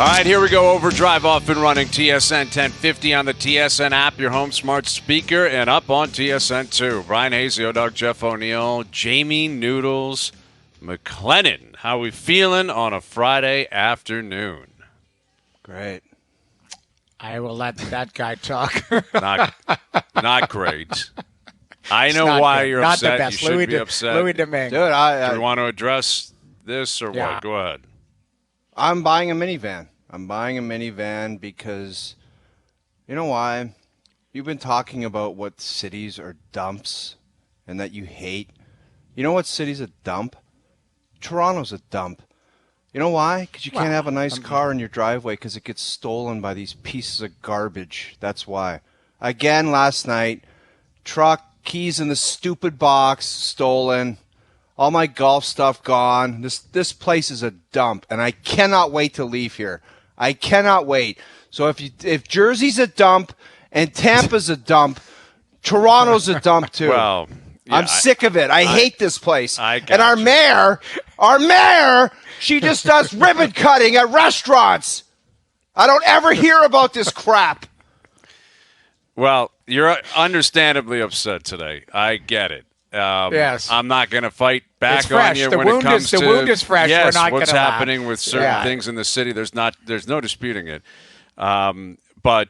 All right, here we go. OverDrive off and running. TSN 1050 on the TSN app, your home smart speaker, and up on TSN 2. Bryan Hayes, the O-Dog, Jeff O'Neill, Jamie Noodles McLennan. How we feeling on a Friday afternoon? Great. I will let that guy talk. Not great. I know why you're not upset. The best. You should Louis be upset. Louis Domingue. Dude, Do you want to address this or Yeah. what? Go ahead. I'm buying a minivan. I'm buying a minivan because, you know why? You've been talking about what cities are dumps and that you hate. You know what city's a dump? Toronto's a dump. You know why? Because you can't have a nice car in your driveway because it gets stolen by these pieces of garbage. That's why. Again, last night, truck, keys in the stupid box, stolen. All my golf stuff gone. This place is a dump, and I cannot wait to leave here. I cannot wait. So if Jersey's a dump and Tampa's a dump, Toronto's a dump too. Well, yeah, I'm sick of it. I hate this place. And our mayor, she just does ribbon cutting at restaurants. I don't ever hear about this crap. Well, you're understandably upset today. I get it. Yes. I'm not going to fight back It's on fresh. you The when wound it comes is- to the wound is fresh. Yes, We're not what's gonna lie. happening with certain things in the city. There's no disputing it. But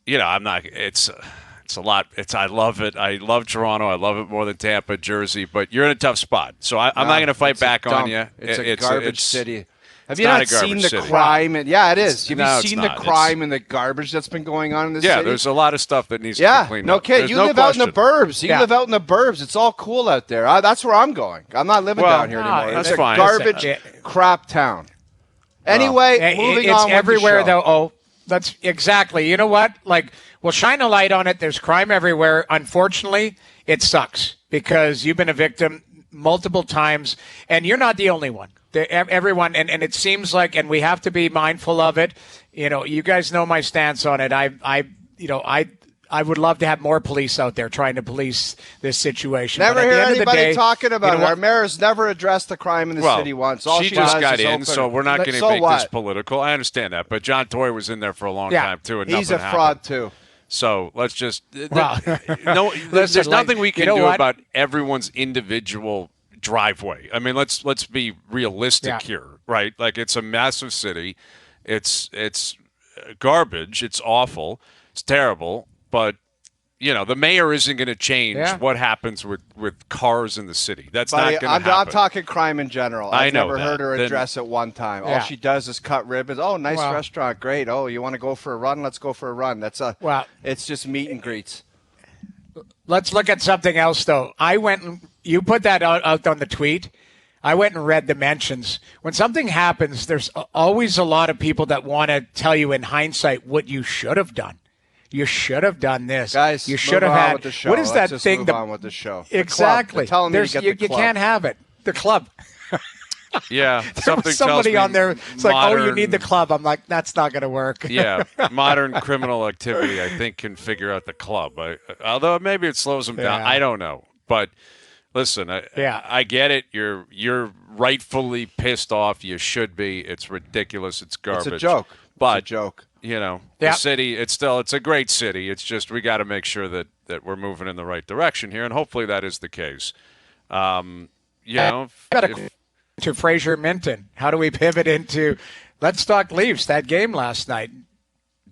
you know, I'm not. It's a lot. I love it. I love Toronto. I love it more than Tampa, Jersey. But you're in a tough spot, so I'm not going to fight back on you. It's a garbage city. Have you not not a garbage seen the city. crime? Yeah, it is. Have No, you it's seen the not. crime and the garbage that's been going on in this city? There's a lot of stuff that needs to be cleaned no up. kid. There's You no live out in the question. burbs. You live out in the burbs. It's all cool out there. That's where I'm going. I'm not living down here anymore. that's It's fine. a garbage crap town. Anyway, moving it's on with everywhere, the show. though. Oh, that's exactly. You know what? Like, we'll shine a light on it. There's crime everywhere. Unfortunately, it sucks because you've been a victim multiple times, and you're not the only one. Everyone, and it seems like, and we have to be mindful of it. You know, you guys know my stance on it. I would love to have more police out there trying to police this situation. Never But at hear the end of the anybody day, talking about you know it. Our what? mayor's never addressed the crime in the city once. All she does just got is in, open so we're not going to So make what? this political. I understand that, but John Tory was in there for a long time too, and He's a nothing fraud happened. too. So let's just Well, no. There's listen, nothing we can you know do what? about everyone's individual driveway. I mean, let's be realistic here, right? Like, it's a massive city. It's garbage. It's awful. It's terrible. But you know, the mayor isn't going to change what happens with cars in the city. That's not going to happen. I'm talking crime in general. I've never heard her Then- address it one time. All she does is cut ribbons. Oh, nice restaurant, great. Oh, you want to go for a run? Let's go for a run. It's just meet and greets. Let's look at something else, though. You put that out on the tweet. I went and read the mentions. When something happens, there's always a lot of people that want to tell you in hindsight what you should have done. You should have done this. Guys, you should have had. with the show. What is Let's that just thing? Move on with the show. Exactly. They're telling me to get the you club. can't have it. The club. Yeah, There was somebody on there. It's like, oh, you need the club. I'm like, that's not going to work. Yeah, modern criminal activity, I think, can figure out the club. Although maybe it slows them down. I don't know. But listen, I get it. You're rightfully pissed off. You should be. It's ridiculous. It's garbage. It's a joke. But, it's a joke. You know, the city, it's a great city. It's just we got to make sure that we're moving in the right direction here, and hopefully that is the case. You know, to Fraser Minton. How do we pivot into let's talk Leafs, that game last night?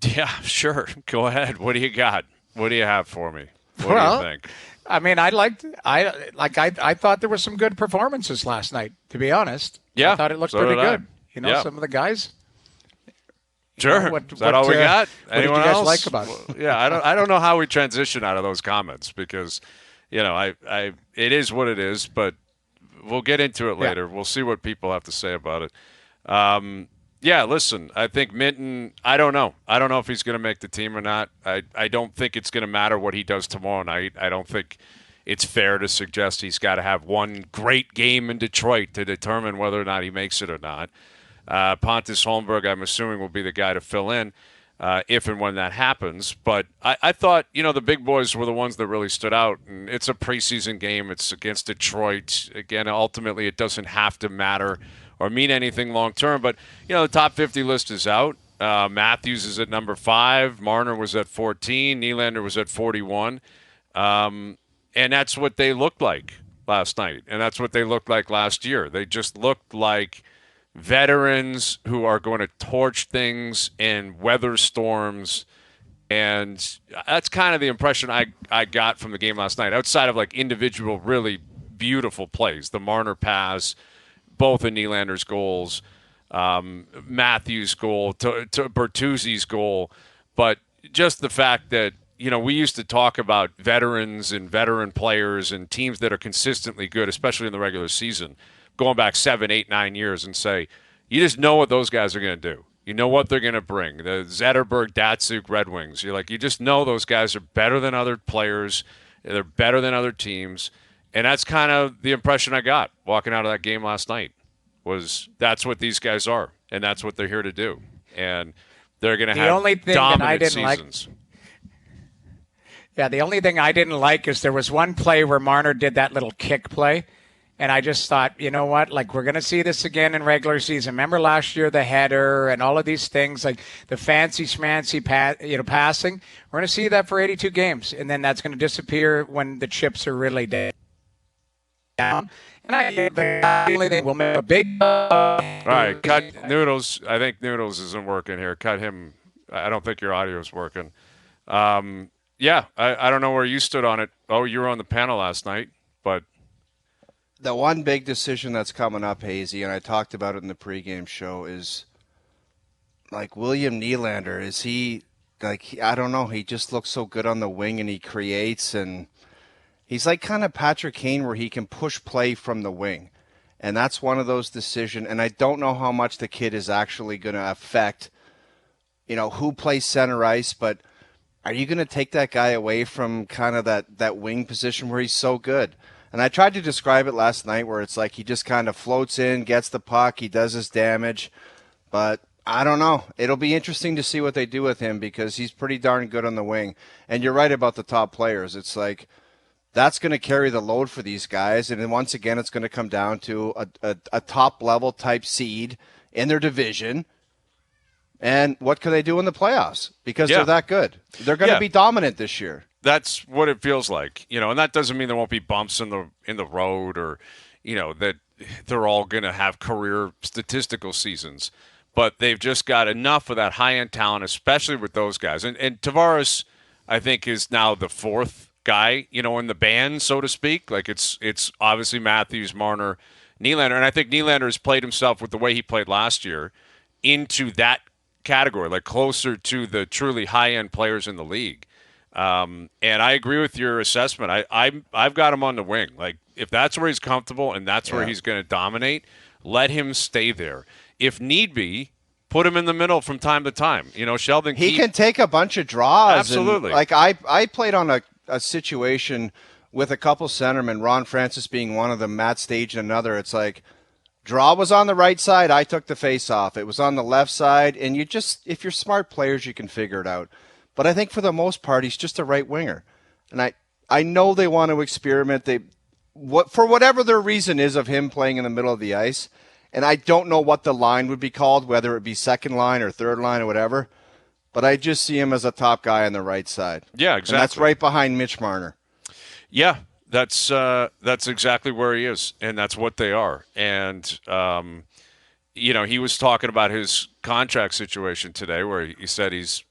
Yeah, sure. Go ahead. What do you got? What do you have for me? What do you think? I mean, I thought there were some good performances last night, to be honest. Yeah. I thought it looked so pretty did I. good. You know, some of the guys. Sure. Is that all we got? Anyone what did you guys else? like about it? Well, yeah, I don't know how we transition out of those comments because, you know, it is what it is, but we'll get into it later. We'll see what people have to say about it. Yeah, listen, I think Minton, I don't know. I don't know if he's going to make the team or not. I don't think it's going to matter what he does tomorrow night. I don't think it's fair to suggest he's got to have one great game in Detroit to determine whether or not he makes it or not. Pontus Holmberg, I'm assuming, will be the guy to fill in if and when that happens. But I thought, you know, the big boys were the ones that really stood out. And it's a preseason game. It's against Detroit. Again, ultimately, it doesn't have to matter or mean anything long term. But, the top 50 list is out. Matthews is at number 5. Marner was at 14. Nylander was at 41. And that's what they looked like last night. And that's what they looked like last year. They just looked like veterans who are going to torch things in weather storms. And that's kind of the impression I got from the game last night, outside of like individual really beautiful plays. The Marner pass, both of Nylander's goals, Matthews' goal, to Bertuzzi's goal. But just the fact that, we used to talk about veterans and veteran players and teams that are consistently good, especially in the regular season, going back 7, 8, 9 years, and say, you just know what those guys are going to do. You know what they're going to bring. The Zetterberg, Datsuk Red Wings. You just know those guys are better than other players. They're better than other teams. And that's kind of the impression I got walking out of that game last night, was that's what these guys are, and that's what they're here to do. And they're going to have dominant seasons. The only thing I didn't like is there was one play where Marner did that little kick play. And I just thought, you know what, like we're going to see this again in regular season. Remember last year, the header and all of these things, like the fancy schmancy passing. We're going to see that for 82 games. And then that's going to disappear when the chips are really down. And I think we'll make a big... All right, cut Noodles. I think Noodles isn't working here. Cut him. I don't think your audio is working. I don't know where you stood on it. Oh, you were on the panel last night, but... The one big decision that's coming up, Hazy, and I talked about it in the pregame show, is like William Nylander. Is he I don't know. He just looks so good on the wing, and he creates, and he's like kind of Patrick Kane, where he can push play from the wing, and that's one of those decisions. And I don't know how much the kid is actually going to affect, who plays center ice, but are you going to take that guy away from kind of that wing position where he's so good? And I tried to describe it last night, where it's like he just kind of floats in, gets the puck, he does his damage. But I don't know. It'll be interesting to see what they do with him, because he's pretty darn good on the wing. And you're right about the top players. It's like that's going to carry the load for these guys. And then once again, it's going to come down to a top-level type seed in their division. And what can they do in the playoffs? Because they're that good. They're going to be dominant this year. That's what it feels like, and that doesn't mean there won't be bumps in the road, or, that they're all going to have career statistical seasons. But they've just got enough of that high-end talent, especially with those guys. And Tavares, I think, is now the fourth guy, in the band, so to speak. Like it's obviously Matthews, Marner, Nylander, and I think Nylander has played himself with the way he played last year into that category, like closer to the truly high-end players in the league. And I agree with your assessment. I've got him on the wing. Like if that's where he's comfortable and that's where he's going to dominate, let him stay there. If need be, put him in the middle from time to time. Sheldon He can take a bunch of draws. Absolutely. And, I played on a situation with a couple centermen, Ron Francis being one of them, Matt Stage another. It's like draw was on the right side. I took the face off. It was on the left side. And if you're smart players, you can figure it out. But I think for the most part, he's just a right winger. And I know they want to experiment. For whatever their reason is of him playing in the middle of the ice. And I don't know what the line would be called, whether it be second line or third line or whatever. But I just see him as a top guy on the right side. Yeah, exactly. And that's right behind Mitch Marner. Yeah, that's exactly where he is. And that's what they are. And, he was talking about his contract situation today, where he said he's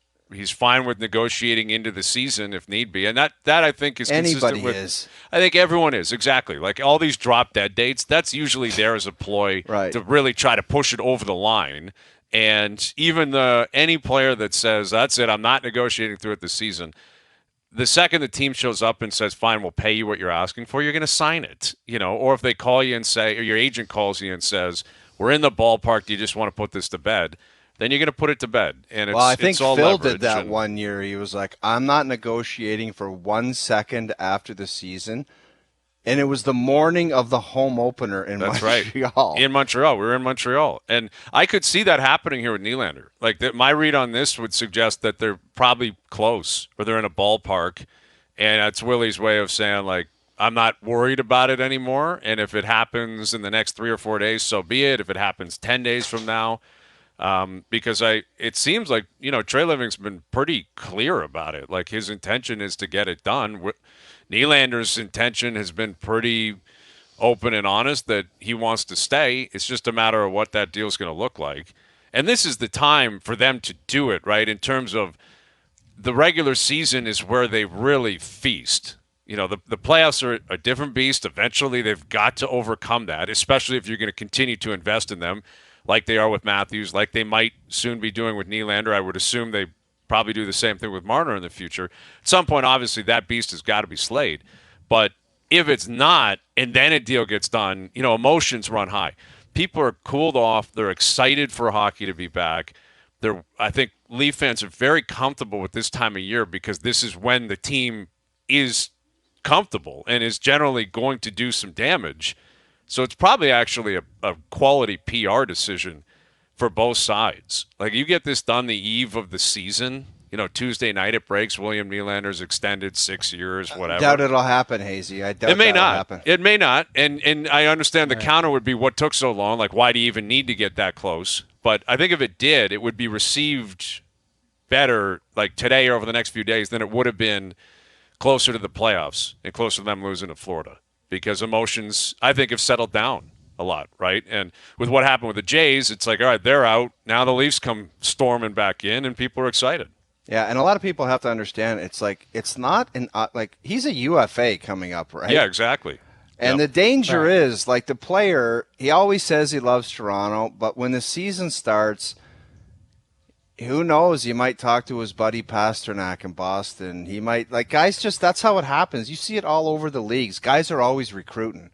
fine with negotiating into the season if need be. And that I think is consistent Anybody with... is. I think everyone is, exactly. Like all these drop dead dates, that's usually there as a ploy to really try to push it over the line. And even any player that says, that's it, I'm not negotiating through it this season, the second the team shows up and says, fine, we'll pay you what you're asking for, you're going to sign it. Or if they call you and say, or your agent calls you and says, we're in the ballpark, do you just want to put this to bed? Then you're going to put it to bed. And I think it's all Phil leverage. did that one year. He was like, I'm not negotiating for 1 second after the season. And it was the morning of the home opener in Montreal. Right. In Montreal. We were in Montreal. And I could see that happening here with Nylander. Like my read on this would suggest that they're probably close, or they're in a ballpark. And that's Willie's way of saying, like, I'm not worried about it anymore. And if it happens in the next 3 or 4 days, so be it. If it happens 10 days from now, because it seems like, Trey Living's been pretty clear about it. Like his intention is to get it done. Nylander's intention has been pretty open and honest that he wants to stay. It's just a matter of what that deal's going to look like. And this is the time for them to do it, right? In terms of the regular season is where they really feast. The playoffs are a different beast. Eventually, they've got to overcome that, especially if you're going to continue to invest in them like they are with Matthews, like they might soon be doing with Nylander. I would assume they probably do the same thing with Marner in the future. At some point, obviously, that beast has got to be slayed. But if it's not, and then a deal gets done, emotions run high. People are cooled off. They're excited for hockey to be back. I think Leaf fans are very comfortable with this time of year because this is when the team is comfortable and is generally going to do some damage. So it's probably actually a quality PR decision for both sides. Like you get this done the eve of the season, Tuesday night it breaks. William Nylander's extended 6 years, whatever. I doubt it'll happen, Hazy. I doubt it may that'll not. Happen. It may not. And I understand the counter would be what took so long. Like, why do you even need to get that close? But I think if it did, it would be received better, like today or over the next few days, than it would have been closer to the playoffs and closer to them losing to Florida. Because emotions, I think, have settled down a lot, right? And with what happened with the Jays, it's like, all right, they're out. Now the Leafs come storming back in, and people are excited. Yeah, and a lot of people have to understand it's like it's not like he's a UFA coming up, right? Yeah, exactly. And the danger is like the player, he always says he loves Toronto, but when the season starts, who knows? He might talk to his buddy Pasternak in Boston. He might guys that's how it happens. You see it all over the leagues. Guys are always recruiting.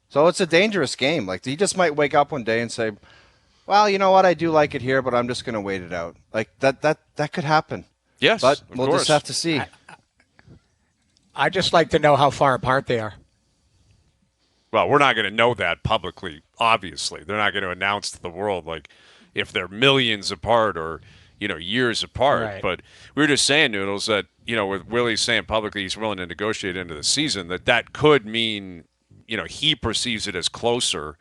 So it's a dangerous game. Like he just might wake up one day and say, well, you know what? I do like it here, but I'm just going to wait it out. Like that could happen. Yes, but we'll just have to see. I just like to know how far apart they are. Well, we're not going to know that publicly, obviously. They're not going to announce to the world, like, if they're millions apart or, years apart. Right. But we were just saying, Noodles, that, with Willie saying publicly he's willing to negotiate into the season, that could mean, he perceives it as closer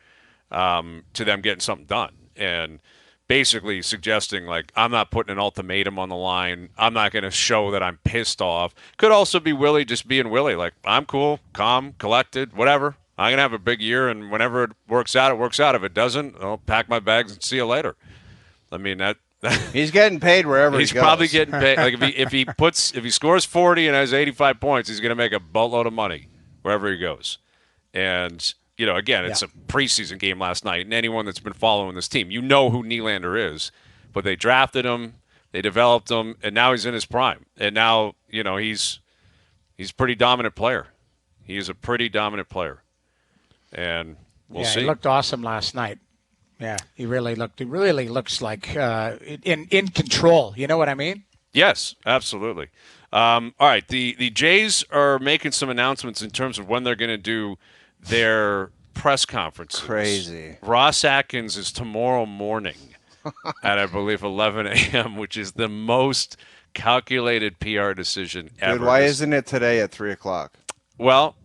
to them getting something done. And basically suggesting, like, I'm not putting an ultimatum on the line. I'm not going to show that I'm pissed off. Could also be Willie just being Willie. Like, I'm cool, calm, collected, whatever. I'm going to have a big year, and whenever it works out, it works out. If it doesn't, I'll pack my bags and see you later. I mean, that he's getting paid wherever he goes. He's probably getting paid. Like if he scores 40 and has 85 points, he's going to make a boatload of money wherever he goes. And again, it's a preseason game last night, and anyone that's been following this team, who Nylander is. But they drafted him, they developed him, and now he's in his prime. And now he's a pretty dominant player. He is a pretty dominant player. And we'll see. He looked awesome last night. Yeah, he really looks like in control. You know what I mean? Yes, absolutely. All right, the Jays are making some announcements in terms of when they're going to do their press conferences. Crazy. Ross Atkins is tomorrow morning at, I believe, 11 a.m., which is the most calculated PR decision ever. Dude, why isn't it today at 3 o'clock? Well,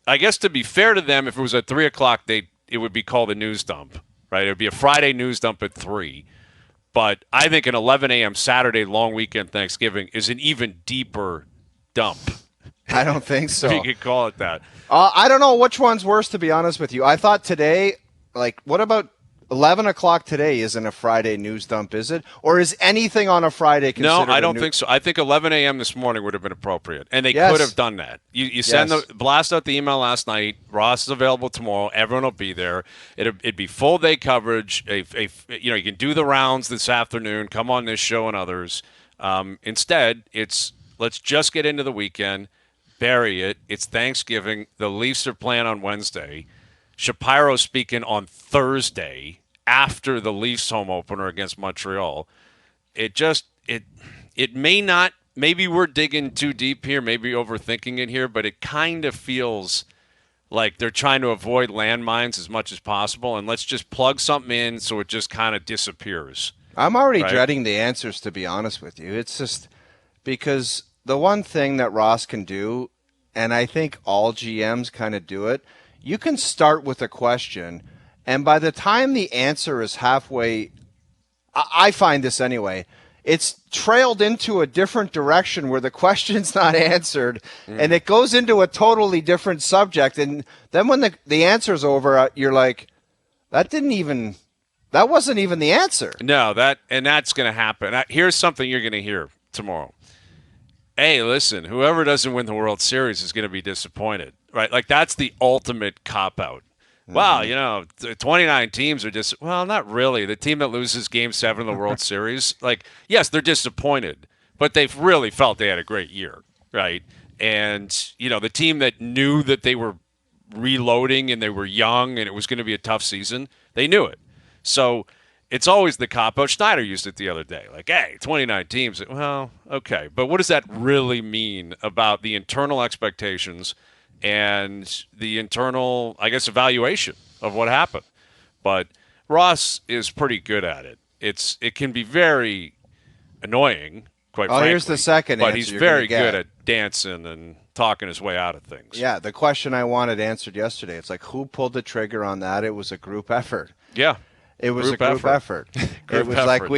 I guess to be fair to them, if it was at 3 o'clock, it would be called a news dump, right? It would be a Friday news dump at 3. But I think an 11 a.m. Saturday long weekend Thanksgiving is an even deeper dump. I don't think so. If you could call it that. I don't know which one's worse, to be honest with you. I thought today, what about 11 o'clock today isn't a Friday news dump, is it? Or is anything on a Friday considered No, I don't think so. I think 11 a.m. this morning would have been appropriate, and they Yes. could have done that. You send blast out the email last night. Ross is available tomorrow. Everyone will be there. It'd be full day coverage. You can do the rounds this afternoon. Come on this show and others. Instead, let's just get into the weekend, bury it. It's Thanksgiving. The Leafs are playing on Wednesday. Shapiro speaking on Thursday after the Leafs home opener against Montreal. It may not, maybe we're digging too deep here, maybe overthinking it here, but it kind of feels like they're trying to avoid landmines as much as possible, and let's just plug something in so it just kind of disappears. I'm already dreading the answers, to be honest with you. It's just because the one thing that Ross can do and I think all GMs kind of do it. You can start with a question, and by the time the answer is halfway, I find this anyway, it's trailed into a different direction where the question's not answered, and it goes into a totally different subject. And then when the answer's over, you're like, that wasn't even the answer. No, that's going to happen. Here's something you're going to hear tomorrow. Hey, listen, whoever doesn't win the World Series is going to be disappointed, right? Like, that's the ultimate cop-out. Wow, 29 teams are just, well, not really. The team that loses Game 7 of the World Series, like, yes, they're disappointed, but they've really felt they had a great year, right? And, the team that knew that they were reloading and they were young and it was going to be a tough season, they knew it. So it's always the cop-out. Schneider used it the other day. Like, hey, 29 teams. Well, okay. But what does that really mean about the internal expectations and the internal, I guess, evaluation of what happened? But Ross is pretty good at it. It can be very annoying, quite frankly. Here's the second but answer he's you're very gonna get. good at dancing and talking his way out of things. Yeah, the question I wanted answered yesterday, it's like, who pulled the trigger on that? It was a group effort. Yeah. It was a group effort. Group It was effort. like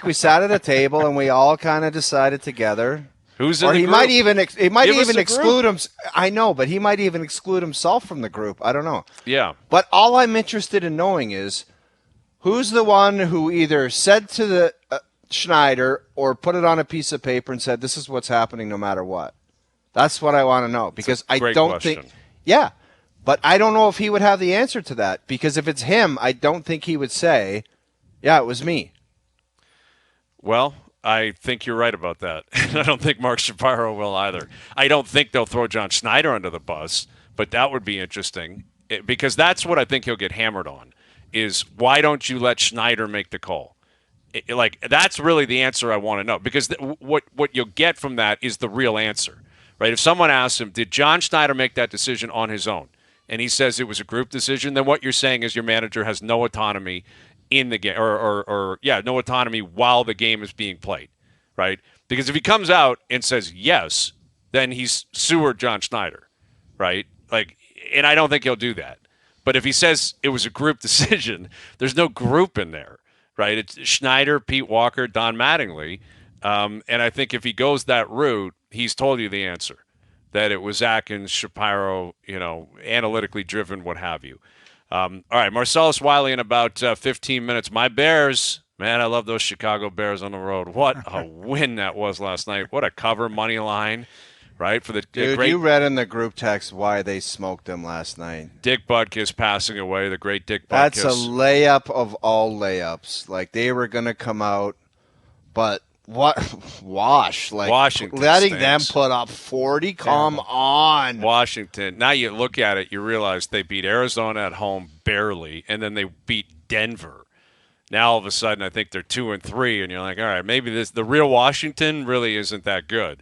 we sat at a table and we all kind of decided together. Who's in Or the he group? might even Give us a exclude group. him. I know, but he might even exclude himself from the group. I don't know. Yeah. But all I'm interested in knowing is who's the one who either said to the Schneider or put it on a piece of paper and said, "This is what's happening, no matter what." That's what I want to know, because I great don't question. think. Yeah, but I don't know if he would have the answer to that, because if it's him, I don't think he would say, "Yeah, it was me." Well, I think you're right about that. I don't think Mark Shapiro will either. I don't think they'll throw John Schneider under the bus, but that would be interesting, because that's what I think he'll get hammered on, is why don't you let Schneider make the call? That's really the answer I want to know, because what you'll get from that is the real answer, right? If someone asks him, did John Schneider make that decision on his own? And he says it was a group decision, then what you're saying is your manager has no autonomy in the game, or no autonomy while the game is being played, right? Because if he comes out and says yes, then he's sewered John Schneider, right? And I don't think he'll do that. But if he says it was a group decision, there's no group in there, right? It's Schneider, Pete Walker, Don Mattingly, and I think if he goes that route, he's told you the answer, that it was Atkins, Shapiro, analytically driven, what have you. All right, Marcellus Wiley in about 15 minutes. My Bears, man, I love those Chicago Bears on the road. What a win that was last night. What a cover, money line, right? For the Dude, great, you read in the group text why they smoked them last night. Dick Butkus passing away, the great Dick Butkus. That's a layup of all layups. Like, they were going to come out, but Washington letting stinks. them put up 40. Come on. Washington. Now you look at it, you realize they beat Arizona at home barely, and then they beat Denver. Now all of a sudden, I think they're 2-3, and you're like, all right, maybe the real Washington really isn't that good.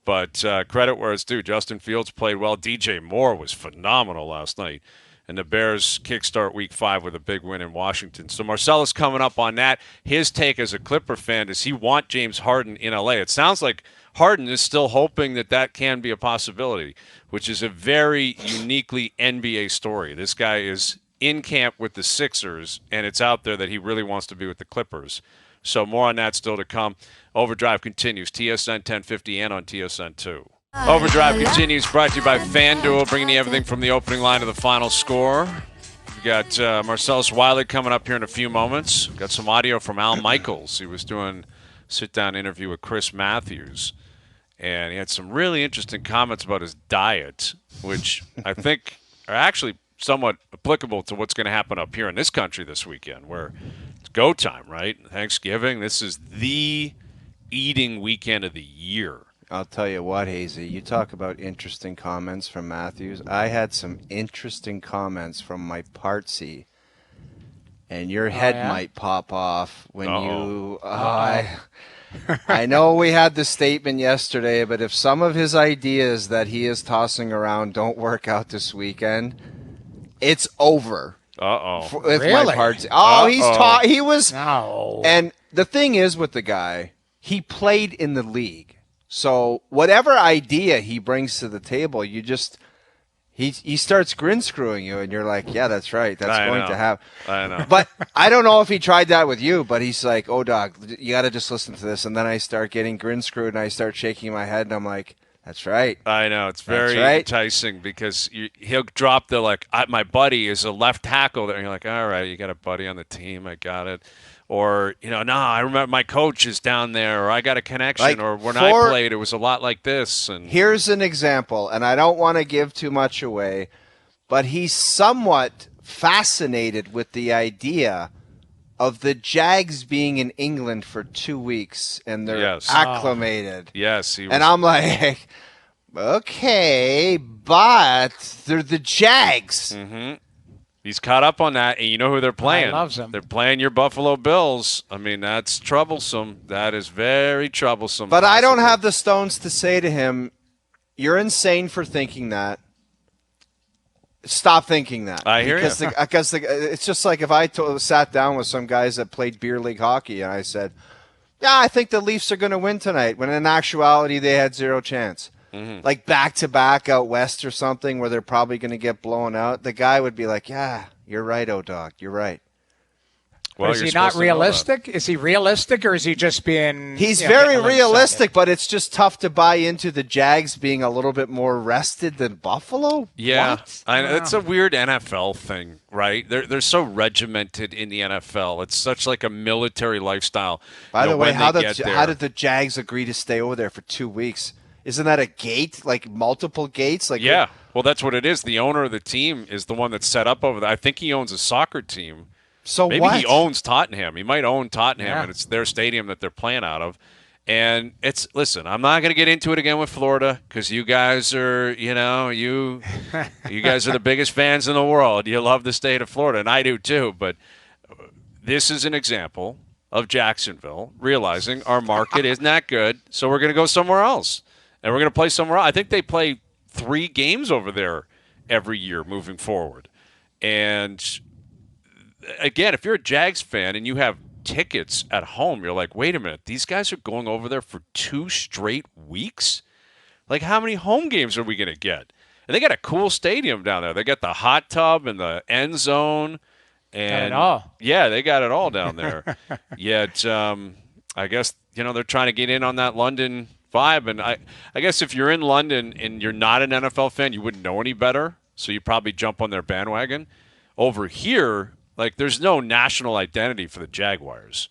But credit where it's due. Justin Fields played well. DJ Moore was phenomenal last night. And the Bears kickstart Week 5 with a big win in Washington. So Marcellus coming up on that. His take as a Clipper fan, does he want James Harden in L.A.? It sounds like Harden is still hoping that can be a possibility, which is a very uniquely NBA story. This guy is in camp with the Sixers, and it's out there that he really wants to be with the Clippers. So more on that still to come. Overdrive continues, TSN 1050 and on TSN 2. Overdrive continues, brought to you by FanDuel, bringing you everything from the opening line to the final score. We've got Marcellus Wiley coming up here in a few moments. We've got some audio from Al Michaels. He was doing a sit-down interview with Chris Matthews, and he had some really interesting comments about his diet, which I think are actually somewhat applicable to what's going to happen up here in this country this weekend, where it's go time, right? Thanksgiving, this is the eating weekend of the year. I'll tell you what, Hazy, you talk about interesting comments from Matthews. I had some interesting comments from my partsy, and your head might pop off when you... I know we had the statement yesterday, but if some of his ideas that he is tossing around don't work out this weekend, it's over. With Really? my partsy. He was... No. And the thing is with the guy, he played in the league. So whatever idea he brings to the table, he starts grin screwing you, and you're like, yeah, that's right. That's going to happen. I know. But I don't know if he tried that with you, but he's like, oh, dog, you got to just listen to this. And then I start getting grin screwed, and I start shaking my head, and I'm like, that's right. I know. It's very enticing because he'll drop the, my buddy is a left tackle there. And you're like, all right, you got a buddy on the team. I got it. Or, no, I remember my coach is down there, or I got a connection, or when I played, it was a lot like this. And here's an example, and I don't want to give too much away, but he's somewhat fascinated with the idea of the Jags being in England for 2 weeks, and they're acclimated. Yes. And I'm like, okay, but they're the Jags. Mm-hmm. He's caught up on that, and you know who they're playing. He loves them. They're playing your Buffalo Bills. I mean, that's troublesome. That is very troublesome. But possibly. I don't have the stones to say to him, you're insane for thinking that. Stop thinking that. I hear you. Because it's just like if I sat down with some guys that played beer league hockey, and I said, yeah, I think the Leafs are going to win tonight, when in actuality they had zero chance. Mm-hmm. Like back-to-back out west or something where they're probably going to get blown out, the guy would be like, yeah, you're right, O-Dog, you're right. Well, is he not realistic? Is he realistic, or is he just being... He's very realistic, but it's just tough to buy into the Jags being a little bit more rested than Buffalo? Yeah, it's a weird NFL thing, right? They're so regimented in the NFL. It's such like a military lifestyle. By the way, how did the Jags agree to stay over there for 2 weeks? Isn't that a gate, like multiple gates? Yeah, well, that's what it is. The owner of the team is the one that's set up over there. I think he owns a soccer team. So maybe he owns Tottenham. He might own Tottenham, and it's their stadium that they're playing out of. And listen, I'm not going to get into it again with Florida because you guys are, you guys are the biggest fans in the world. You love the state of Florida, and I do too. But this is an example of Jacksonville realizing our market isn't that good, so we're going to go somewhere else. And we're going to play somewhere else. I think they play 3 games over there every year moving forward. And, again, if you're a Jags fan and you have tickets at home, you're like, wait a minute, these guys are going over there for 2 straight weeks? Like, how many home games are we going to get? And they got a cool stadium down there. They got the hot tub and the end zone. And, got it all. Yeah, they got it all down there. Yet, I guess, they're trying to get in on that London vibe, and I guess if you're in London and you're not an NFL fan, you wouldn't know any better, so you probably jump on their bandwagon. Over here, there's no national identity for the Jaguars.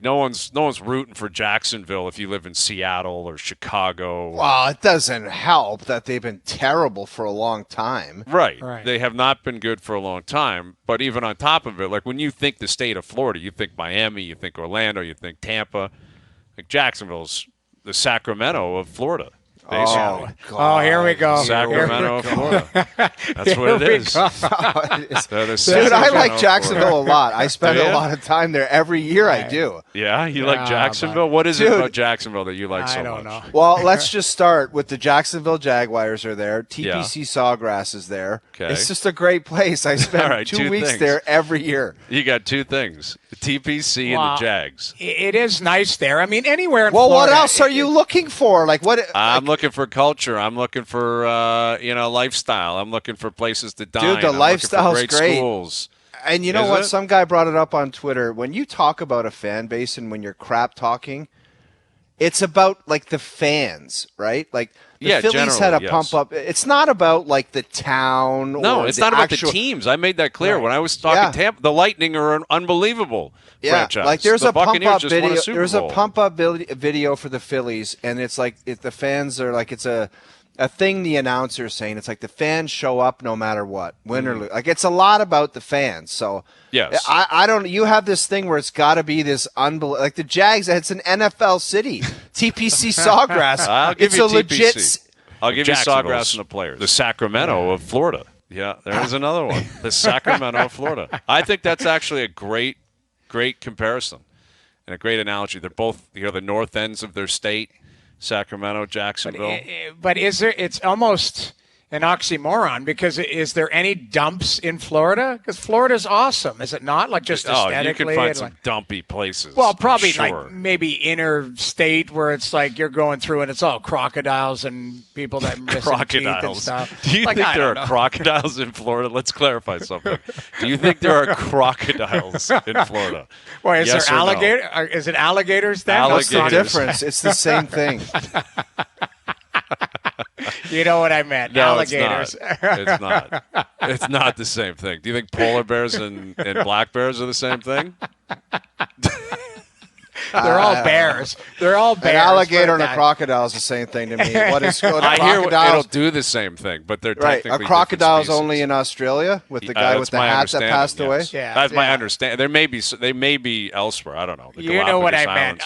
No one's rooting for Jacksonville if you live in Seattle or Chicago. Well, it doesn't help that they've been terrible for a long time. Right. They have not been good for a long time, but even on top of it, when you think the state of Florida, you think Miami, you think Orlando, you think Tampa. Jacksonville's the Sacramento of Florida, basically. Oh, here we go. Sacramento of Florida. That's what it is. Dude, I like Jacksonville a lot. I spend a lot of time there every year. I do. Yeah? You like Jacksonville? What is it about Jacksonville that you like so much? I don't know. Well, let's just start with the Jacksonville Jaguars are there. TPC Sawgrass is there. Okay. It's just a great place. I spend 2 weeks there every year. You got 2 things. The TPC and the Jags. It is nice there. I mean, anywhere in Florida. Well, what else are you looking for? I'm looking for culture. I'm looking for lifestyle. I'm looking for places to dine. Dude, the lifestyle's great. Schools. And you know what? Some guy brought it up on Twitter. When you talk about a fan base and when you're crap talking, it's about the fans, right? The Phillies had a pump up. It's not about the town. No, it's not about the teams. I made that clear when I was talking Tampa. The Lightning are an unbelievable franchise. There's a pump up video. There's a pump up video for the Phillies, and it's the fans are it's a thing the announcer's saying. It's the fans show up no matter what, win or lose. It's a lot about the fans. So yes, I don't. You have this thing where it's got to be this unbelievable. The Jags, it's an NFL city. TPC Sawgrass. I'll give it's you a legit. I'll give you Sawgrass and the players. The Sacramento of Florida. Yeah, there's another one. The Sacramento of Florida. I think that's actually a great comparison and a great analogy. They're both the north ends of their state. Sacramento, Jacksonville. But is there? It's almost an oxymoron because is there any dumps in Florida? Because Florida's awesome, is it not? Like just aesthetically. You can find some dumpy places. Well, probably sure. like maybe interstate where it's like you're going through and it's all crocodiles and people that miss teeth and stuff. Do you think there are crocodiles in Florida? Let's clarify something. Do you think there are crocodiles in Florida? Well, is there alligator? No? Is it alligators then? What's the difference? It's the same thing. You know what I meant. No, alligators. It's not. It's not the same thing. Do you think polar bears and black bears are the same thing? They're all bears. They're all bears. An alligator and a crocodile is the same thing to me. What is going on? I hear it'll do the same thing, but they're technically a crocodile's only in Australia with the guy with the hat that passed away. Yeah, that's my understanding. They may be elsewhere. I don't know. You know what I meant.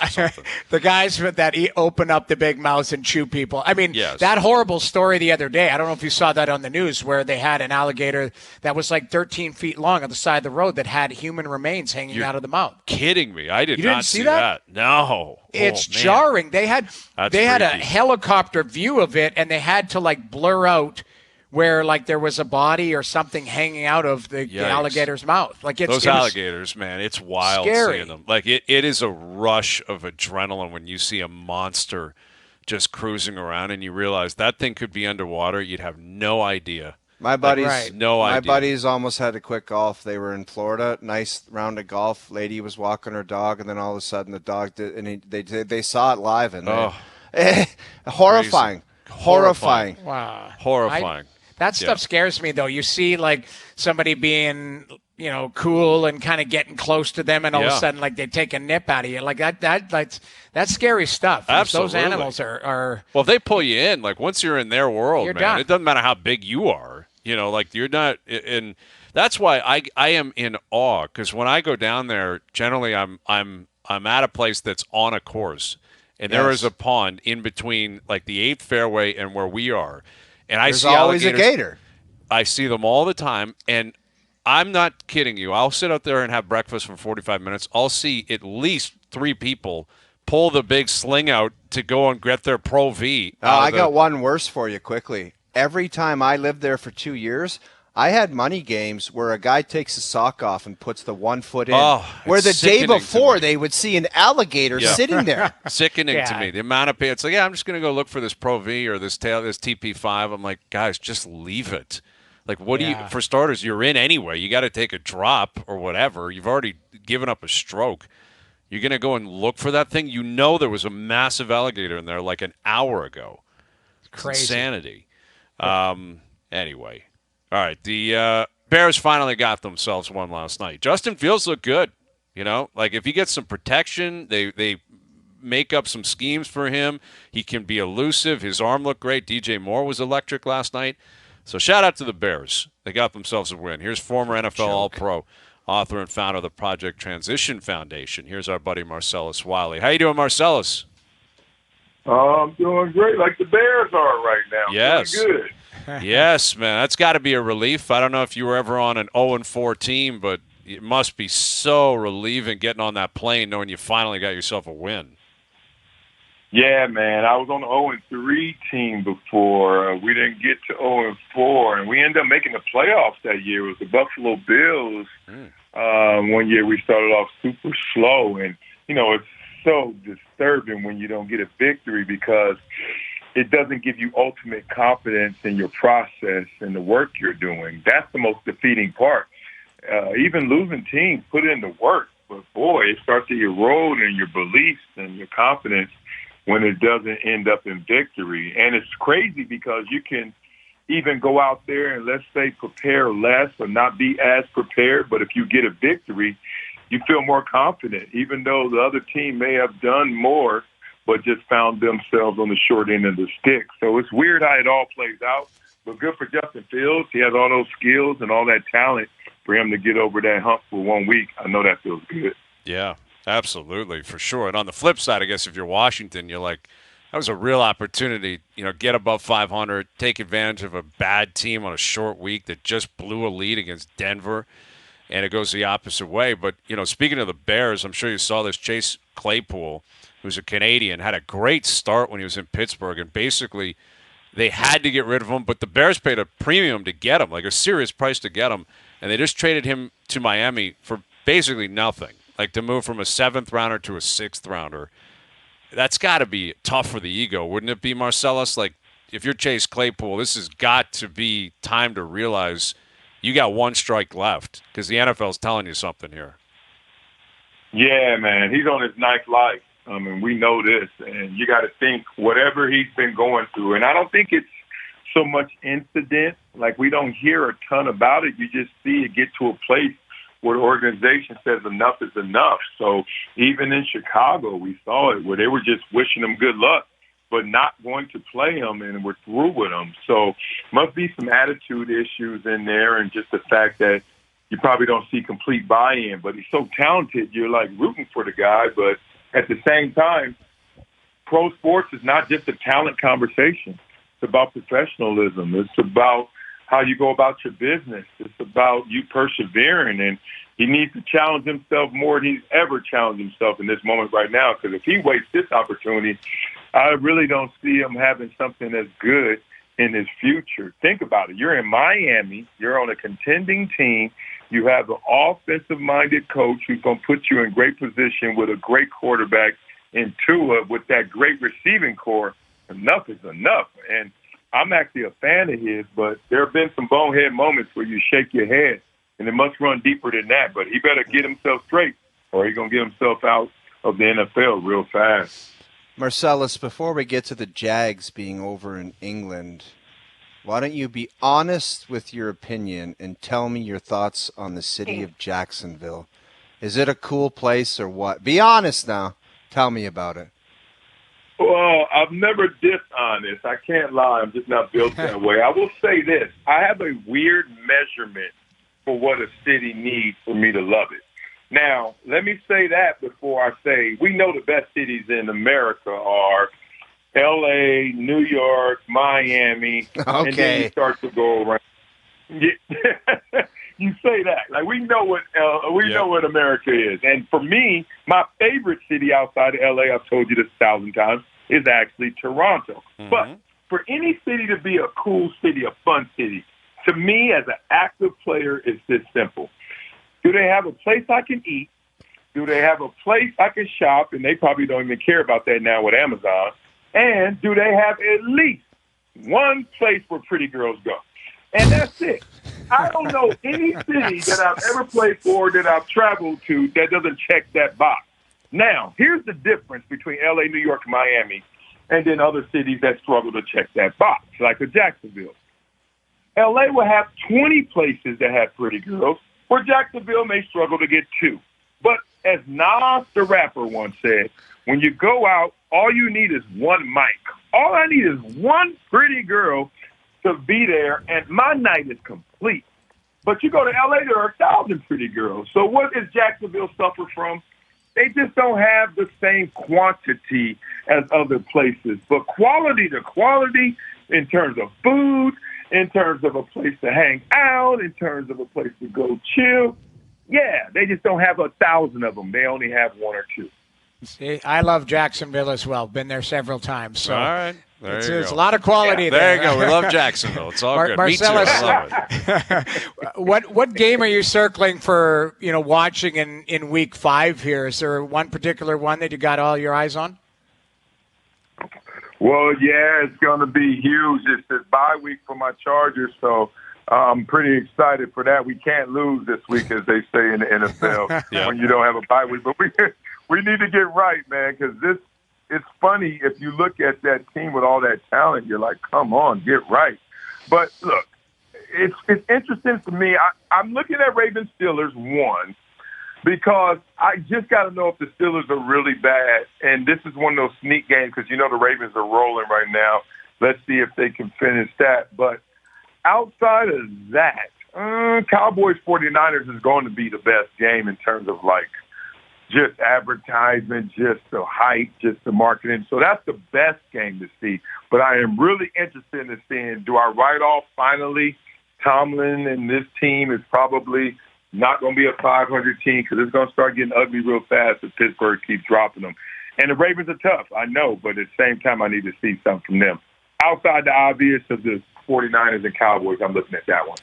The guys that open up the big mouths and chew people. I mean, that horrible story the other day. I don't know if you saw that on the news where they had an alligator that was like 13 feet long on the side of the road that had human remains hanging out of the mouth. Kidding me? I did not see that. No. It's jarring. They had a helicopter view of it, and they had to like blur out where like there was a body or something hanging out of the alligator's mouth. Like those alligators, man, it's wild seeing them. Like it is a rush of adrenaline when you see a monster just cruising around, and you realize that thing could be underwater. You'd have no idea. My buddies almost had to quit golf. They were in Florida. Nice round of golf. Lady was walking her dog, and then all of a sudden the dog did, and they saw it live, and horrifying. Wow, horrifying. That stuff scares me, though. You see, like somebody being, cool and kind of getting close to them, and all of a sudden, like they take a nip out of you, like that's scary stuff. Absolutely. Those animals are. Well, if they pull you in, like once you're in their world, man, done. It doesn't matter how big you are. Like you're not, and that's why I am in awe because when I go down there, generally I'm at a place that's on a course, and there is a pond in between like the 8th fairway and where we are, and There's always a gator. I see them all the time, and I'm not kidding you. I'll sit out there and have breakfast for 45 minutes. I'll see at least 3 people pull the big sling out to go and get their Pro V. I got one worse for you quickly. Every time I lived there for 2 years, I had money games where a guy takes his sock off and puts the 1 foot in. Where the day before they would see an alligator sitting there. Sickening to me. The amount of pay. It's like, I'm just going to go look for this Pro V or this TP5. I'm like, guys, just leave it. Like, what do you? For starters, you're in anyway. You got to take a drop or whatever. You've already given up a stroke. You're going to go and look for that thing. There was a massive alligator in there like an hour ago. It's crazy. Insanity. Anyway, all right. The Bears finally got themselves one last night. Justin Fields looked good. Like if he gets some protection, they make up some schemes for him. He can be elusive. His arm looked great. DJ Moore was electric last night. So shout out to the Bears. They got themselves a win. Here's former NFL All-Pro, author and founder of the Project Transition Foundation. Here's our buddy Marcellus Wiley. How you doing, Marcellus? I'm doing great, like the Bears are right now. Yes. Doing good. Yes, man. That's got to be a relief. I don't know if you were ever on an 0-4 team, but it must be so relieving getting on that plane knowing you finally got yourself a win. Yeah, man. I was on the 0-3 team before. We didn't get to 0-4, and we ended up making the playoffs that year. It was the Buffalo Bills. One year we started off super slow, and, it's so disturbing when you don't get a victory because it doesn't give you ultimate confidence in your process and the work you're doing. That's the most defeating part. Even losing teams put in the work, but boy, it starts to erode in your beliefs and your confidence when it doesn't end up in victory. And it's crazy because you can even go out there and, let's say, prepare less or not be as prepared, but if you get a victory, you feel more confident, even though the other team may have done more but just found themselves on the short end of the stick. So it's weird how it all plays out, but good for Justin Fields. He has all those skills and all that talent for him to get over that hump for 1 week. I know that feels good. Yeah, absolutely, for sure. And on the flip side, I guess if you're Washington, you're like, that was a real opportunity, get above 500, take advantage of a bad team on a short week that just blew a lead against Denver. And it goes the opposite way. But, speaking of the Bears, I'm sure you saw this. Chase Claypool, who's a Canadian, had a great start when he was in Pittsburgh. And basically, They had to get rid of him, but the Bears paid a premium to get him, like a serious price to get him, and they just traded him to Miami for basically nothing, like to move from a 7th rounder to a 6th rounder. That's got to be tough for the ego, wouldn't it be, Marcellus? Like, if you're Chase Claypool, this has got to be time to realize you got one strike left because the NFL's telling you something here. Yeah, man, he's on his 9th life. I mean, we know this, and you got to think whatever he's been going through. And I don't think it's so much incident. Like, we don't hear a ton about it. You just see it get to a place where the organization says enough is enough. So even in Chicago, we saw it where they were just wishing him good luck, but not going to play him, and we're through with him. So must be some attitude issues in there, and just the fact that you probably don't see complete buy-in. But he's so talented, you're like rooting for the guy. But at the same time, pro sports is not just a talent conversation. It's about professionalism. It's about how you go about your business. It's about you persevering, and he needs to challenge himself more than he's ever challenged himself in this moment right now, because if he wastes this opportunity, I really don't see him having something that's good in his future. Think about it. You're in Miami. You're on a contending team. You have an offensive-minded coach who's going to put you in great position with a great quarterback in Tua with that great receiving core. Enough is enough. And I'm actually a fan of his, but there have been some bonehead moments where you shake your head, and it must run deeper than that. But he better get himself straight, or he's going to get himself out of the NFL real fast. Marcellus, before we get to the Jags being over in England, why don't you be honest with your opinion and tell me your thoughts on the city of Jacksonville? Is it a cool place or what? Be honest now. Tell me about it. Well, I've never dishonest. I can't lie. I'm just not built that way. I will say this. I have a weird measurement for what a city needs for me to love it. Now, let me say that before I say we know the best cities in America are L.A., New York, Miami, and then you start to go around. You say that. Like, we know what know what America is. And for me, my favorite city outside of L.A., I've told you this 1,000 times, is actually Toronto. Mm-hmm. But for any city to be a cool city, a fun city, to me as an active player, it's this simple. Do they have a place I can eat? Do they have a place I can shop? And they probably don't even care about that now with Amazon. And do they have at least one place where pretty girls go? And that's it. I don't know any city that I've ever played for, that I've traveled to, that doesn't check that box. Now, here's the difference between L.A., New York, and Miami, and then other cities that struggle to check that box, like a Jacksonville. L.A. will have 20 places that have pretty girls, where Jacksonville may struggle to get 2. But as Nas the rapper once said, when you go out, all you need is one mic. All I need is one pretty girl to be there, and my night is complete. But you go to L.A., there are 1,000 pretty girls. So what does Jacksonville suffer from? They just don't have the same quantity as other places. But quality to quality, in terms of food, in terms of a place to hang out, in terms of a place to go chill, yeah, they just don't have 1,000 of them. They only have 1 or 2. See, I love Jacksonville as well. Been there several times. So all right. There's a lot of quality there. There you go. We love Jacksonville. It's all good. Marcellus, me too. I love it. What game are you circling for, watching in week 5 here? Is there one particular one that you got all your eyes on? Well, yeah, it's going to be huge. It's the bye week for my Chargers, so I'm pretty excited for that. We can't lose this week, as they say in the NFL, when you don't have a bye week. But we need to get right, man, because it's funny. If you look at that team with all that talent, you're like, come on, get right. But, look, it's interesting to me. I'm looking at Ravens-Steelers, 1, because I just got to know if the Steelers are really bad. And this is one of those sneak games because, the Ravens are rolling right now. Let's see if they can finish that. But outside of that, Cowboys-49ers is going to be the best game in terms of, just advertisement, just the hype, just the marketing. So that's the best game to see. But I am really interested in seeing, do I write off finally Tomlin and this team is probably not going to be a 500 team because it's going to start getting ugly real fast if Pittsburgh keeps dropping them. And the Ravens are tough, I know, but at the same time I need to see something from them. outside the obvious of the 49ers and Cowboys, I'm looking at that one.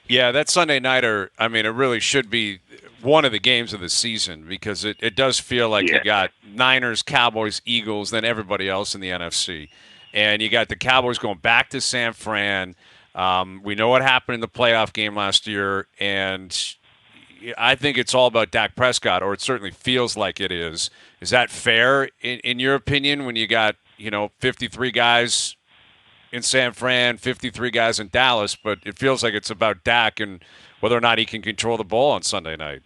Yeah, that Sunday nighter, I mean, it really should be one of the games of the season because it does feel like you got Niners, Cowboys, Eagles, then everybody else in the NFC. And you got the Cowboys going back to San Fran. We know what happened in the playoff game last year, and I think it's all about Dak Prescott, or it certainly feels like it is. Is that fair in your opinion when you got, 53 guys in San Fran, 53 guys in Dallas, but it feels like it's about Dak and whether or not he can control the ball on Sunday night?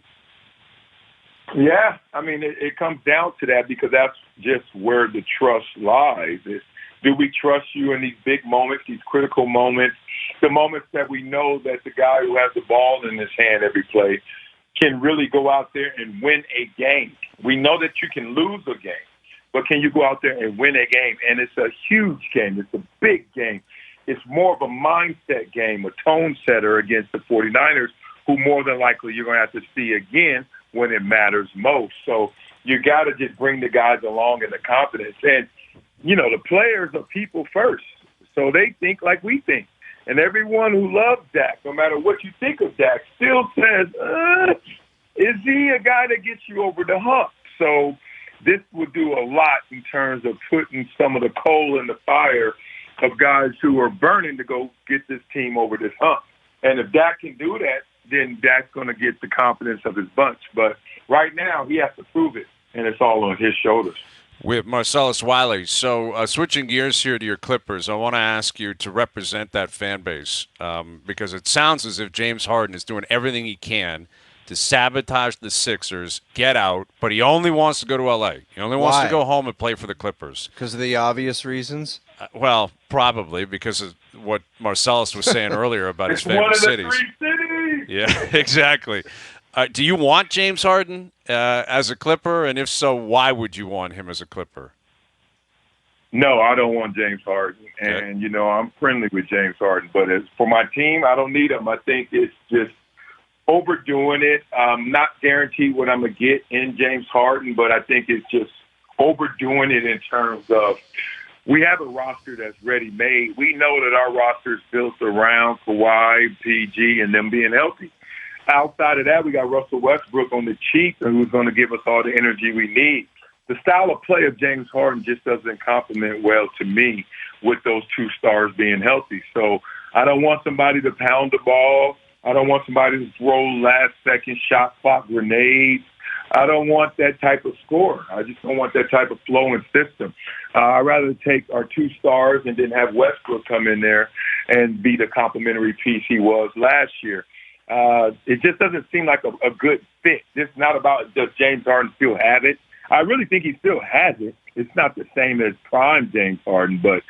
Yeah, I mean, it comes down to that because that's just where the trust lies. Do we trust you in these big moments, these critical moments, the moments that we know that the guy who has the ball in his hand every play can really go out there and win a game? We know that you can lose a game, but can you go out there and win a game? And it's a huge game. It's a big game. It's more of a mindset game, a tone setter against the 49ers, who more than likely you're going to have to see again when it matters most. So you got to just bring the guys along in the confidence. And, the players are people first, so they think like we think. And everyone who loves Dak, no matter what you think of Dak, still says, is he a guy that gets you over the hump? So this would do a lot in terms of putting some of the coal in the fire of guys who are burning to go get this team over this hump. And if Dak can do that, then Dak's going to get the confidence of his bunch. But right now, he has to prove it, and it's all on his shoulders. With Marcellus Wiley. So switching gears here to your Clippers, I want to ask you to represent that fan base because it sounds as if James Harden is doing everything he can to sabotage the Sixers, get out, but he only wants to go to L.A. He only wants to go home and play for the Clippers. Because of the obvious reasons? Well, probably because of what Marcellus was saying earlier about his favorite cities. One of the 3 cities! Yeah, exactly. Do you want James Harden as a Clipper? And if so, why would you want him as a Clipper? No, I don't want James Harden. And, I'm friendly with James Harden. But as for my team, I don't need him. I think it's just overdoing it. I'm not guaranteed what I'm going to get in James Harden, but I think it's just overdoing it in terms of we have a roster that's ready-made. We know that our roster is built around Kawhi, PG, and them being healthy. Outside of that, we got Russell Westbrook on the cheap, who's going to give us all the energy we need. The style of play of James Harden just doesn't complement well to me with those two stars being healthy. So I don't want somebody to pound the ball. I don't want somebody to throw last-second shot clock grenades. I don't want that type of score. I just don't want that type of flowing system. I'd rather take our two stars and then have Westbrook come in there and be the complementary piece he was last year. It just doesn't seem like a good fit. It's not about does James Harden still have it. I really think he still has it. It's not the same as prime James Harden, but,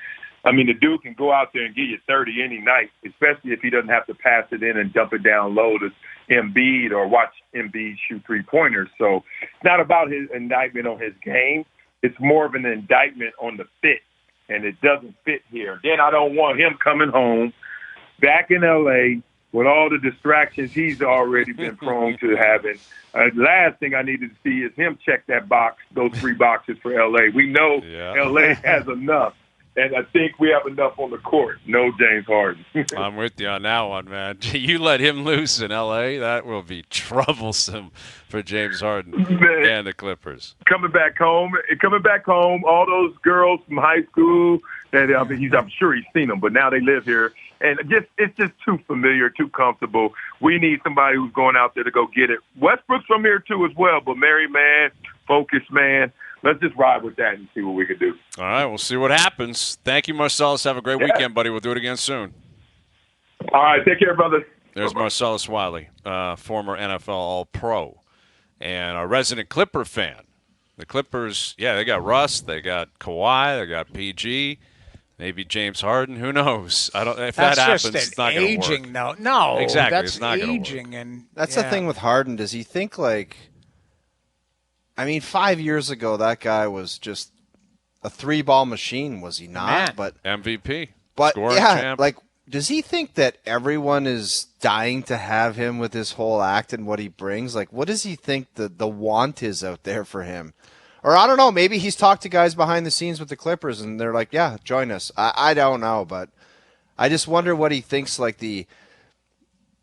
I mean, the dude can go out there and give you 30 any night, especially if he doesn't have to pass it in and dump it down low to Embiid or watch Embiid shoot three-pointers. So it's not about his indictment on his game. It's more of an indictment on the fit, and it doesn't fit here. Then I don't want him coming home back in L.A., with all the distractions he's already been prone to having. The last thing I needed to see is him check that box, those 3 boxes for L.A. We know L.A. has enough, and I think we have enough on the court. No James Harden. I'm with you on that one, man. You let him loose in L.A., that will be troublesome for James Harden and the Clippers. Coming back home, all those girls from high school, and I'm sure he's seen them, but now they live here. And it's just too familiar, too comfortable. We need somebody who's going out there to go get it. Westbrook's from here, too, as well. But married man, focused man, let's just ride with that and see what we can do. All right, we'll see what happens. Thank you, Marcellus. Have a great weekend, buddy. We'll do it again soon. All right, take care, brother. There's Marcellus Wiley, former NFL All-Pro, and a resident Clipper fan. The Clippers, they got Russ, they got Kawhi, they got PG. Maybe James Harden. Who knows? I don't. If that's that happens, just it's not going to work. Aging, no, exactly. That's it's not aging, and that's the thing with Harden. Does he think like? I mean, 5 years ago, that guy was just a 3-ball machine, was he not? Man. But MVP. But scoring champ. like, does he think that everyone is dying to have him with his whole act and what he brings? Like, what does he think the want is out there for him? Or I don't know, maybe he's talked to guys behind the scenes with the Clippers and they're like, yeah, join us. I don't know, but I just wonder what he thinks like the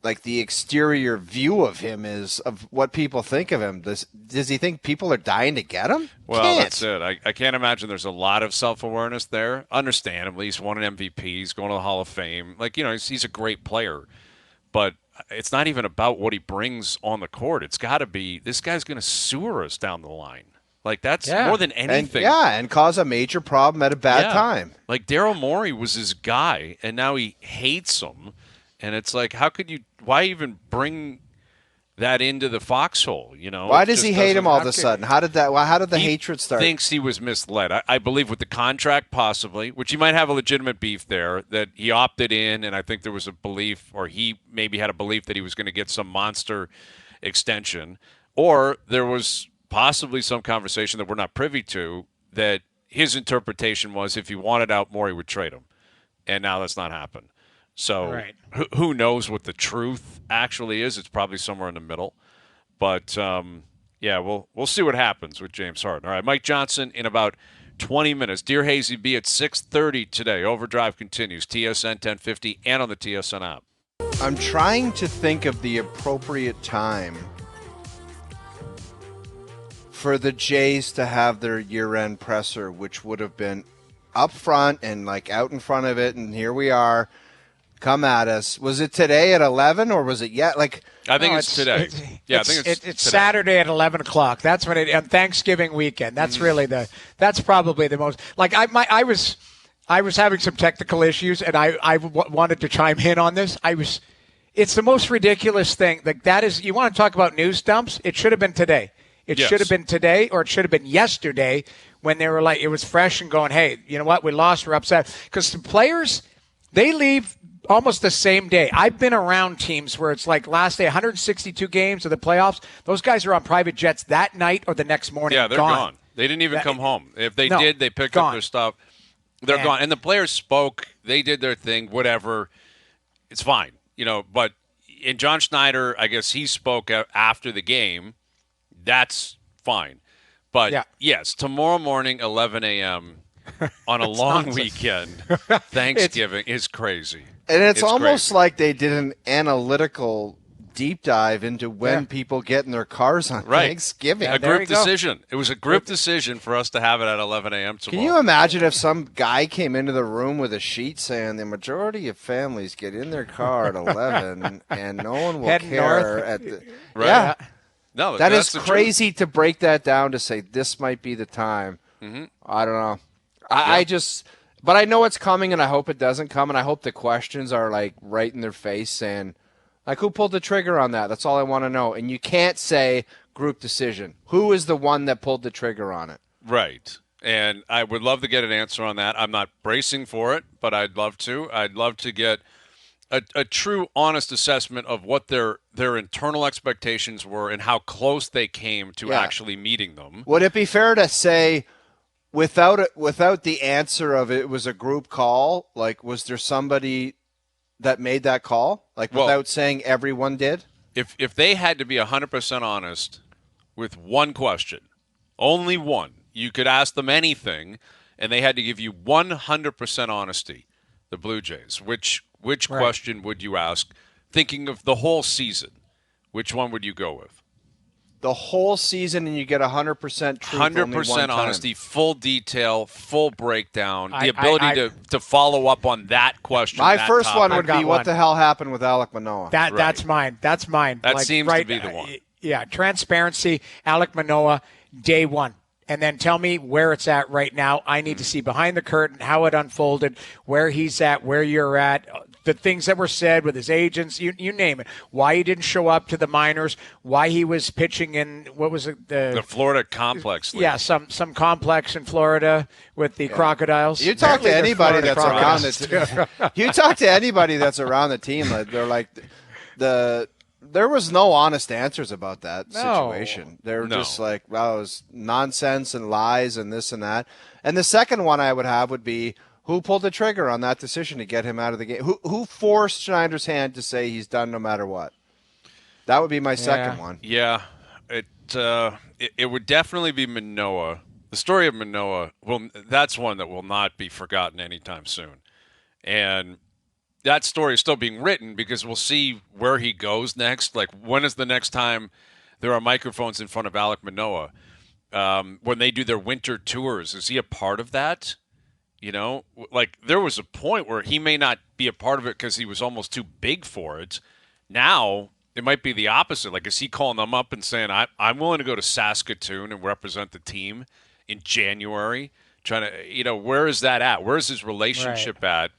exterior view of him is, of what people think of him. Does he think people are dying to get him? Well, that's it. I can't imagine there's a lot of self-awareness there. Understandably, he's won an MVP. He's going to the Hall of Fame. Like, he's a great player. But it's not even about what he brings on the court. It's got to be, this guy's going to sewer us down the line. Like, that's more than anything. And cause a major problem at a bad time. Like, Daryl Morey was his guy, and now he hates him. And it's like, why even bring that into the foxhole? Why does he hate him all of a sudden? How did the hatred start? He thinks he was misled. I believe with the contract, possibly, which he might have a legitimate beef there, that he opted in, and I think there was a belief, or he maybe had a belief that he was going to get some monster extension, or there was possibly some conversation that we're not privy to that his interpretation was if he wanted out more, he would trade him, and now that's not happened. So who knows what the truth actually is? It's probably somewhere in the middle. But, we'll see what happens with James Harden. All right, Mike Johnson in about 20 minutes. Dear Hazy B at 6:30 today. OverDrive continues. TSN 1050 and on the TSN app. I'm trying to think of the appropriate time for the Jays to have their year-end presser, which would have been up front and like out in front of it, and here we are. Come at us. Was it today at 11 or was it yet? Like, I think it's today. I think it's Saturday at 11 o'clock. That's when on Thanksgiving weekend. That's really that's probably the most, like I was having some technical issues and I wanted to chime in on this. It's the most ridiculous thing. Like, that is, you want to talk about news dumps? It should have been today. It should have been today, or it should have been yesterday when they were like, it was fresh and going, hey, you know what? We lost. We're upset. Because the players, they leave almost the same day. I've been around teams where it's like last day, 162 games of the playoffs. Those guys are on private jets that night or the next morning. Yeah, they're gone. They didn't even come home. If they did, they picked up their stuff. They're gone. And the players spoke. They did their thing, whatever. It's fine. But in John Schneider, I guess he spoke after the game. That's fine. But, yes, tomorrow morning, 11 a.m., on a long weekend, Thanksgiving is crazy. And it's almost crazy. Like they did an analytical deep dive into when people get in their cars on Thanksgiving. A group decision. It was a group decision for us to have it at 11 a.m. tomorrow. Can you imagine if some guy came into the room with a sheet saying the majority of families get in their car at 11 and no one will care at the Yeah. No, that is crazy to break that down to say this might be the time. Mm-hmm. I don't know. But I know it's coming, and I hope it doesn't come, and I hope the questions are, like, right in their face saying, like, who pulled the trigger on that? That's all I want to know. And you can't say group decision. Who is the one that pulled the trigger on it? Right. And I would love to get an answer on that. I'm not bracing for it, but I'd love to. I'd love to get a true, honest assessment of what their internal expectations were and how close they came to actually meeting them. Would it be fair to say, without the answer of it was a group call, like, was there somebody that made that call? Like, without saying everyone did? If they had to be 100% honest with one question, only one, you could ask them anything, and they had to give you 100% honesty, the Blue Jays. Which question would you ask? Thinking of the whole season, which one would you go with? The whole season, and you get 100% truth. 100% honesty, full detail, full breakdown, the ability to follow up on that question. My first one would be, what the hell happened with Alek Manoah? That's mine. That's mine. That seems to be the one. Yeah, transparency, Alek Manoah, day one. And then tell me where it's at right now. I need to see behind the curtain how it unfolded, where he's at, where you're at, the things that were said with his agents, you name it. Why he didn't show up to the minors, why he was pitching in, what was it? The Florida complex league. Yeah, some complex in Florida with the Crocodiles. You talk to anybody that's around the team. You talk to anybody that's around the team, they're like, there was no honest answers about that situation. They were just like, well, it was nonsense and lies and this and that. And the second one I would have would be, who pulled the trigger on that decision to get him out of the game? Who forced Schneider's hand to say he's done no matter what? That would be my second one. Yeah. it would definitely be Manoah. The story of Manoah, that's one that will not be forgotten anytime soon. And that story is still being written because we'll see where he goes next. Like, when is the next time there are microphones in front of Alek Manoah? When they do their winter tours, is he a part of that? You know, like, there was a point where he may not be a part of it because he was almost too big for it. Now it might be the opposite. Like, is he calling them up and saying, I'm willing to go to Saskatoon and represent the team in January? Trying to, you know, where is that at? Where's his relationship at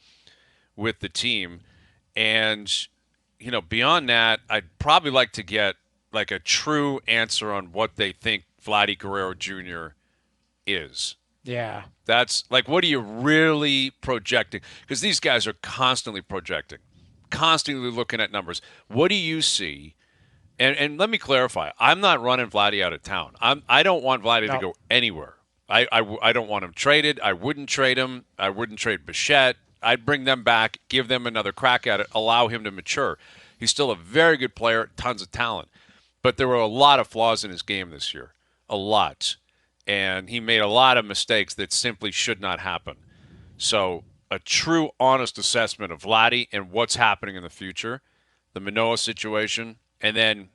with the team? And, you know, beyond that, I'd probably like to get like a true answer on what they think Vladdy Guerrero Jr. is. Yeah. That's like, what are you really projecting? Because these guys are constantly projecting, constantly looking at numbers. What do you see? And let me clarify. I'm not running Vladdy out of town. I don't want Vladdy to go anywhere. I don't want him traded. I wouldn't trade him. I wouldn't trade Bichette. I'd bring them back, give them another crack at it, allow him to mature. He's still a very good player, tons of talent. But there were a lot of flaws in his game this year, a lot. And he made a lot of mistakes that simply should not happen. So a true, honest assessment of Vladdy and what's happening in the future, the Manoah situation, and then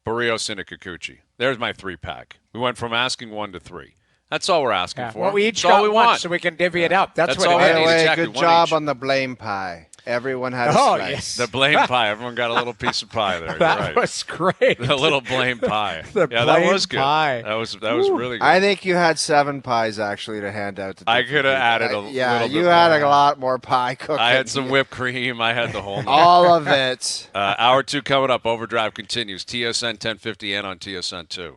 Barrios and Kikuchi. There's my 3-pack. We went from asking 1 to 3. That's all we're asking for. Well, we each That's all got we one, want. so we can divvy it up. That's what all it we By is. the need. way, Exactly, good one job each. on the blame pie. Everyone had a Oh, slice. yes. The blame pie. Everyone got a little piece of pie there. You're That right. was great. The little blame pie. The yeah, that blame was good. pie. That was really good. I think you had 7 pies actually to hand out to I different could have people. added a little bit you had more. a lot more pie cooking. I had some whipped cream. I had the whole nine. All of it. Hour 2 coming up. Overdrive continues. TSN 1050 and on TSN 2.